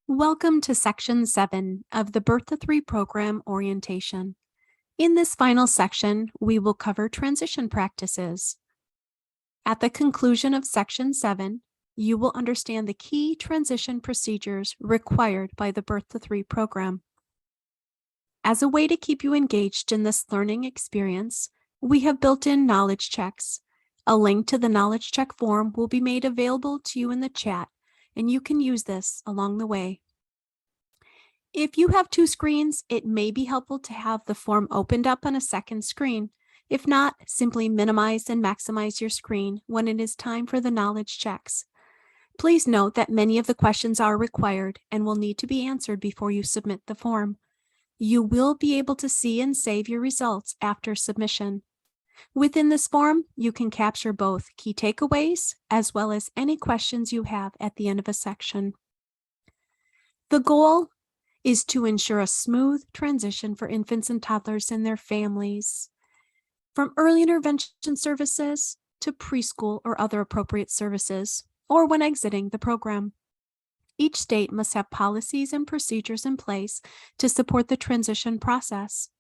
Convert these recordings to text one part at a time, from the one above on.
Welcome to Section 7 of the Birth to 3 program orientation. In this final section, we will cover transition practices. At the conclusion of Section 7, you will understand the key transition procedures required by the Birth to 3 program. As a way to keep you engaged in this learning experience, we have built-in knowledge checks. A link to the knowledge check form will be made available to you in the chat, and you can use this along the way. If you have two screens, it may be helpful to have the form opened up on a second screen. If not, simply minimize and maximize your screen when it is time for the knowledge checks. Please note that many of the questions are required and will need to be answered before you submit the form. You will be able to see and save your results after submission. Within this form, you can capture both key takeaways as well as any questions you have at the end of a section. The goal is to ensure a smooth transition for infants and toddlers and their families, from early intervention services to preschool or other appropriate services, or when exiting the program. Each state must have policies and procedures in place to support the transition process.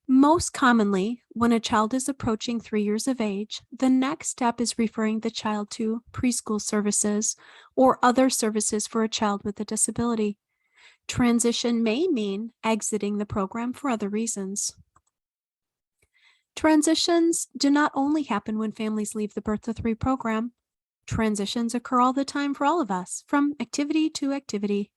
Most commonly, when a child is approaching 3 years of age, the next step is referring the child to preschool services or other services for a child with a disability. Transition may mean exiting the program for other reasons. Transitions do not only happen when families leave the Birth to 3 program. Transitions occur all the time for all of us, from activity to activity.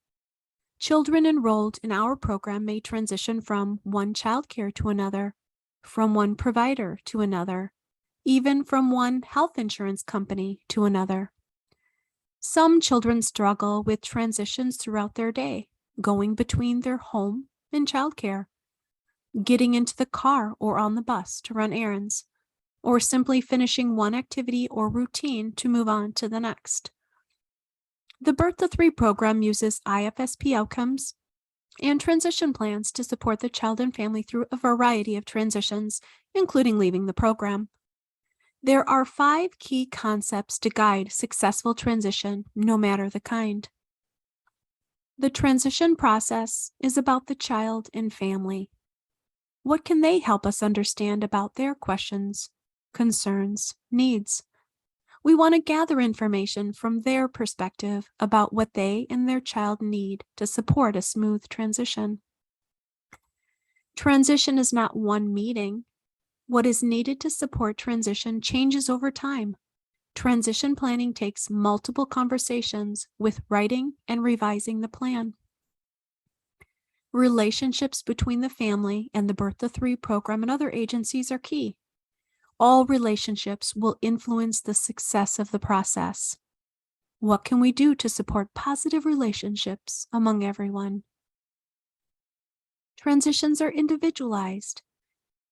Children enrolled in our program may transition from one child care to another, from one provider to another, even from one health insurance company to another. Some children struggle with transitions throughout their day, going between their home and childcare, getting into the car or on the bus to run errands, or simply finishing one activity or routine to move on to the next. The Birth to 3 program uses IFSP outcomes and transition plans to support the child and family through a variety of transitions, including leaving the program. There are 5 key concepts to guide successful transition, no matter the kind. The transition process is about the child and family. What can they help us understand about their questions, concerns, needs? We want to gather information from their perspective about what they and their child need to support a smooth transition. Transition is not one meeting. What is needed to support transition changes over time. Transition planning takes multiple conversations with writing and revising the plan. Relationships between the family and the Birth to 3 program and other agencies are key. All relationships will influence the success of the process. What can we do to support positive relationships among everyone? Transitions are individualized.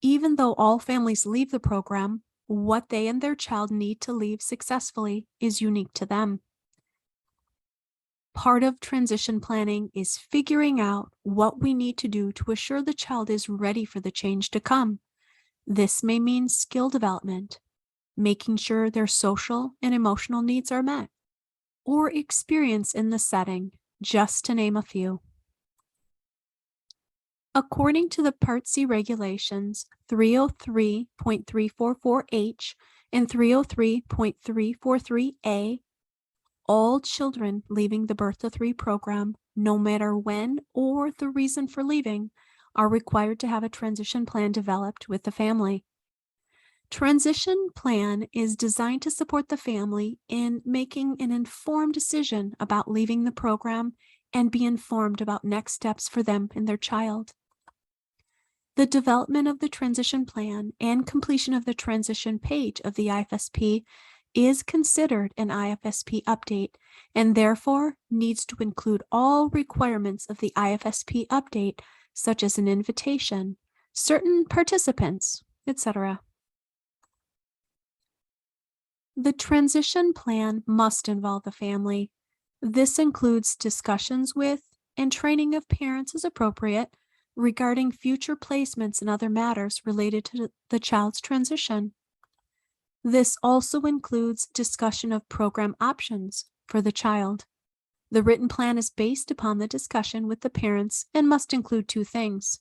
Even though all families leave the program, what they and their child need to leave successfully is unique to them. Part of transition planning is figuring out what we need to do to assure the child is ready for the change to come. This may mean skill development, making sure their social and emotional needs are met, or experience in the setting, just to name a few. According to the Part C regulations 303.344H and 303.343A, all children leaving the Birth to 3 program, no matter when or the reason for leaving, are required to have a transition plan developed with the family. Transition plan is designed to support the family in making an informed decision about leaving the program and be informed about next steps for them and their child. The development of the transition plan and completion of the transition page of the IFSP is considered an IFSP update and therefore needs to include all requirements of the IFSP update, such as an invitation, certain participants, etc. The transition plan must involve the family. This includes discussions with and training of parents as appropriate regarding future placements and other matters related to the child's transition. This also includes discussion of program options for the child. The written plan is based upon the discussion with the parents and must include two things: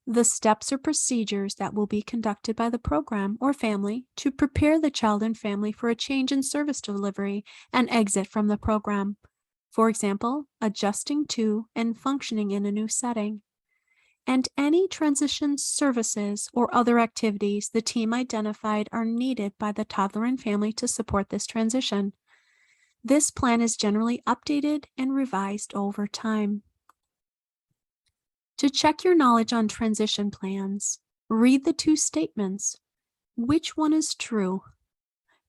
the steps or procedures that will be conducted by the program or family to prepare the child and family for a change in service delivery and exit from the program. For example, adjusting to and functioning in a new setting. And any transition services or other activities the team identified are needed by the toddler and family to support this transition. This plan is generally updated and revised over time. To check your knowledge on transition plans, read the two statements. Which one is true?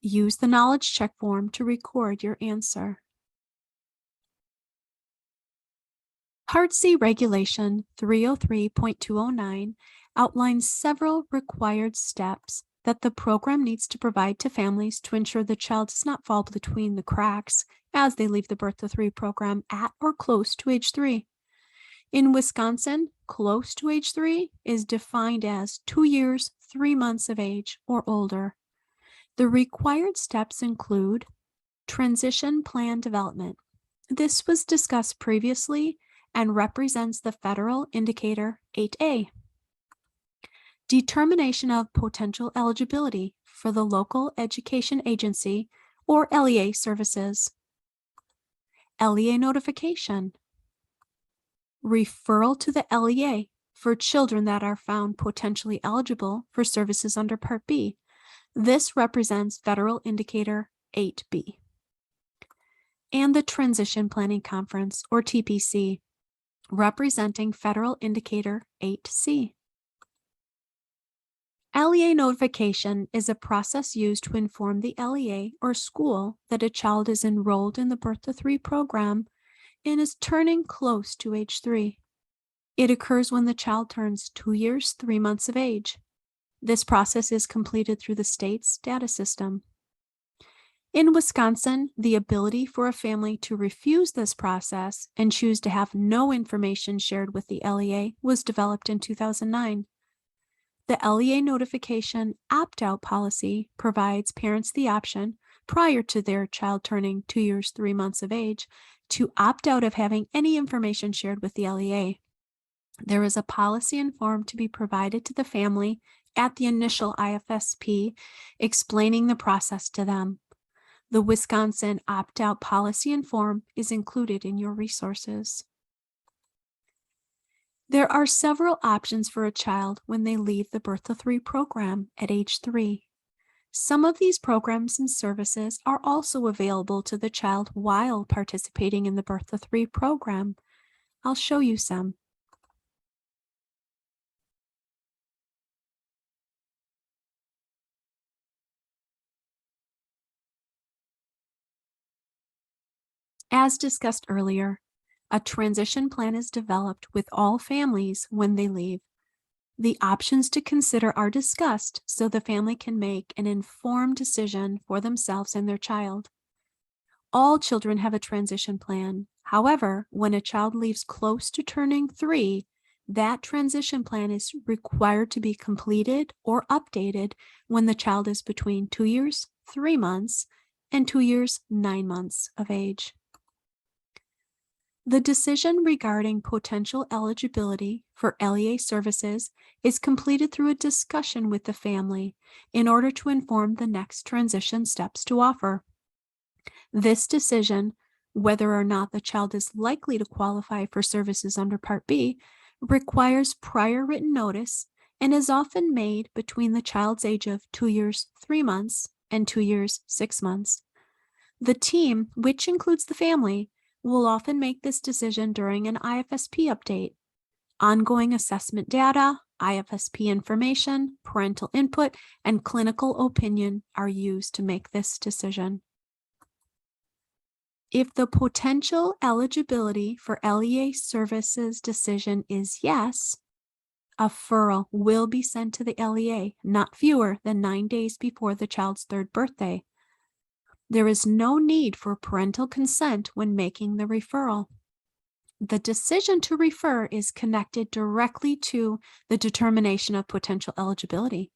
Use the knowledge check form to record your answer. Part C Regulation 303.209 outlines several required steps that the program needs to provide to families to ensure the child does not fall between the cracks as they leave the Birth to 3 program at or close to age 3. In Wisconsin, close to age 3 is defined as 2 years, 3 months of age or older. The required steps include transition plan development. This was discussed previously and represents the federal indicator 8A. Determination of potential eligibility for the local education agency or LEA services. LEA notification. Referral to the LEA for children that are found potentially eligible for services under Part B. This represents Federal Indicator 8B. And the Transition Planning Conference, or TPC, representing Federal Indicator 8C. LEA notification is a process used to inform the LEA or school that a child is enrolled in the Birth to 3 program and is turning close to age 3. It occurs when the child turns 2 years, 3 months of age. This process is completed through the state's data system. In Wisconsin, the ability for a family to refuse this process and choose to have no information shared with the LEA was developed in 2009. The LEA notification opt-out policy provides parents the option, prior to their child turning 2 years, 3 months of age, to opt out of having any information shared with the LEA. There is a policy and form to be provided to the family at the initial IFSP, explaining the process to them. The Wisconsin opt-out policy and form is included in your resources. There are several options for a child when they leave the Birth to 3 program at age 3. Some of these programs and services are also available to the child while participating in the Birth to 3 program. I'll show you some. As discussed earlier, a transition plan is developed with all families when they leave. The options to consider are discussed so the family can make an informed decision for themselves and their child. All children have a transition plan. However, when a child leaves close to turning 3, that transition plan is required to be completed or updated when the child is between 2 years, 3 months, and 2 years, 9 months of age. The decision regarding potential eligibility for LEA services is completed through a discussion with the family in order to inform the next transition steps to offer. This decision, whether or not the child is likely to qualify for services under Part B, requires prior written notice and is often made between the child's age of 2 years, 3 months and 2 years, 6 months. The team, which includes the family, will often make this decision during an IFSP update. Ongoing assessment data, IFSP information, parental input, and clinical opinion are used to make this decision. If the potential eligibility for LEA services decision is yes, a referral will be sent to the LEA not fewer than 9 days before the child's 3rd birthday. There is no need for parental consent when making the referral. The decision to refer is connected directly to the determination of potential eligibility.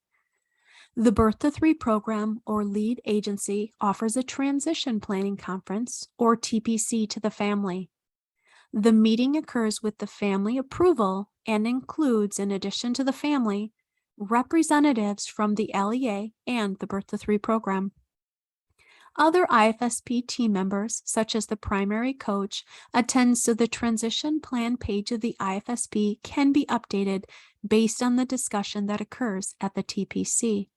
The Birth to Three program or lead agency offers a transition planning conference or TPC to the family. The meeting occurs with the family approval and includes, in addition to the family, representatives from the LEA and the Birth to Three program. Other IFSP team members, such as the primary coach, attends to the transition plan page of the IFSP can be updated based on the discussion that occurs at the TPC.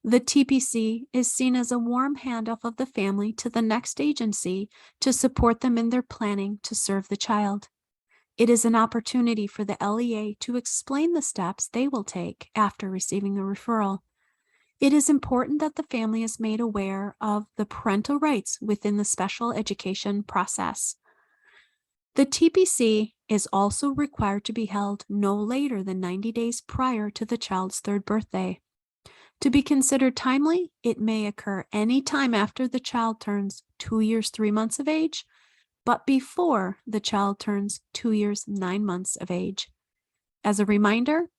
The TPC is seen as a warm handoff of the family to the next agency to support them in their planning to serve the child. It is an opportunity for the LEA to explain the steps they will take after receiving a referral. It is important that the family is made aware of the parental rights within the special education process. The TPC is also required to be held no later than 90 days prior to the child's third birthday. To be considered timely, it may occur any time after the child turns 2 years, 3 months of age, but before the child turns 2 years, 9 months of age. As a reminder,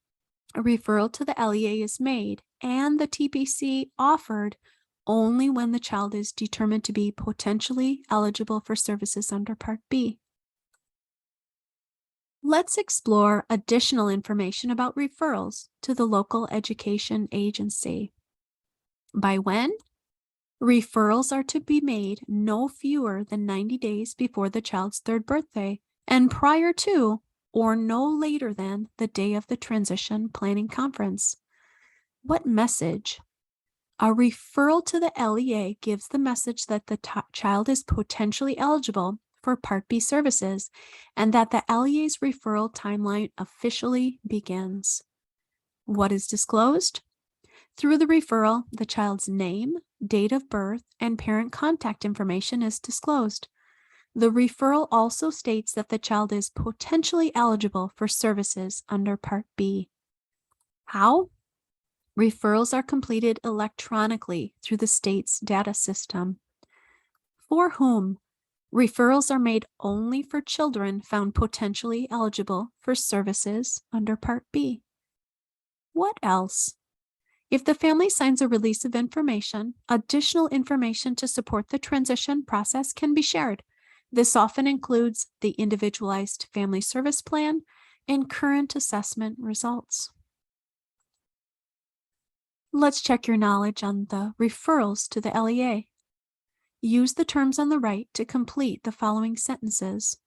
a referral to the LEA is made and the TPC offered only when the child is determined to be potentially eligible for services under Part B. Let's explore additional information about referrals to the local education agency. By when? Referrals are to be made no fewer than 90 days before the child's third birthday and prior to or no later than the day of the transition planning conference. What message? A referral to the LEA gives the message that the child is potentially eligible for Part B services and that the LEA's referral timeline officially begins. What is disclosed? Through the referral, the child's name, date of birth, and parent contact information is disclosed. The referral also states that the child is potentially eligible for services under Part B. How? Referrals are completed electronically through the state's data system. For whom? Referrals are made only for children found potentially eligible for services under Part B. What else? If the family signs a release of information, additional information to support the transition process can be shared. This often includes the individualized family service plan and current assessment results. Let's check your knowledge on the referrals to the LEA. Use the terms on the right to complete the following sentences.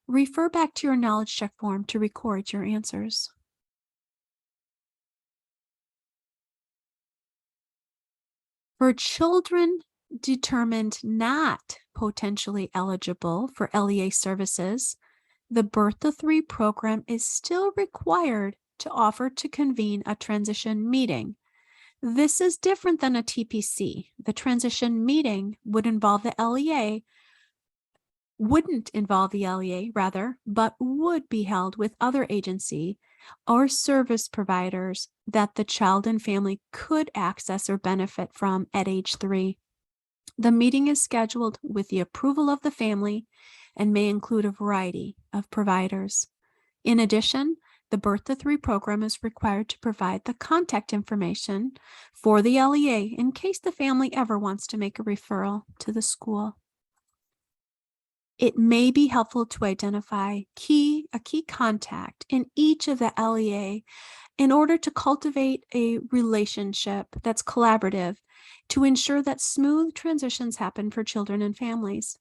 Refer back to your knowledge check form to record your answers. For children determined not potentially eligible for LEA services, the Birth to Three program is still required to offer to convene a transition meeting. This is different than a TPC. The transition meeting wouldn't involve the LEA, but would be held with other agency or service providers that the child and family could access or benefit from at age 3. The meeting is scheduled with the approval of the family and may include a variety of providers. In addition, the Birth to Three program is required to provide the contact information for the LEA in case the family ever wants to make a referral to the school. It may be helpful to identify a key contact in each of the LEA in order to cultivate a relationship that's collaborative to ensure that smooth transitions happen for children and families.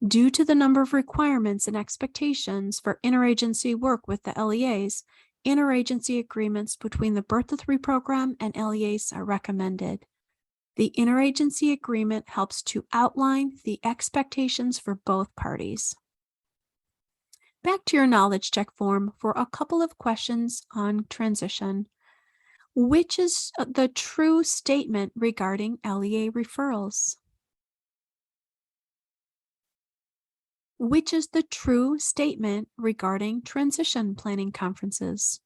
Due to the number of requirements and expectations for interagency work with the LEAs, interagency agreements between the Birth to Three program and LEAs are recommended. The interagency agreement helps to outline the expectations for both parties. Back to your knowledge check form for a couple of questions on transition. Which is the true statement regarding LEA referrals? Which is the true statement regarding transition planning conferences?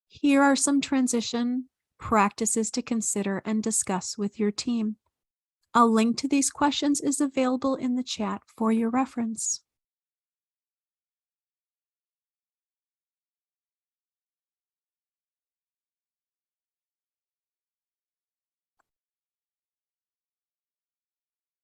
Here are some transition practices to consider and discuss with your team. A link to these questions is available in the chat for your reference.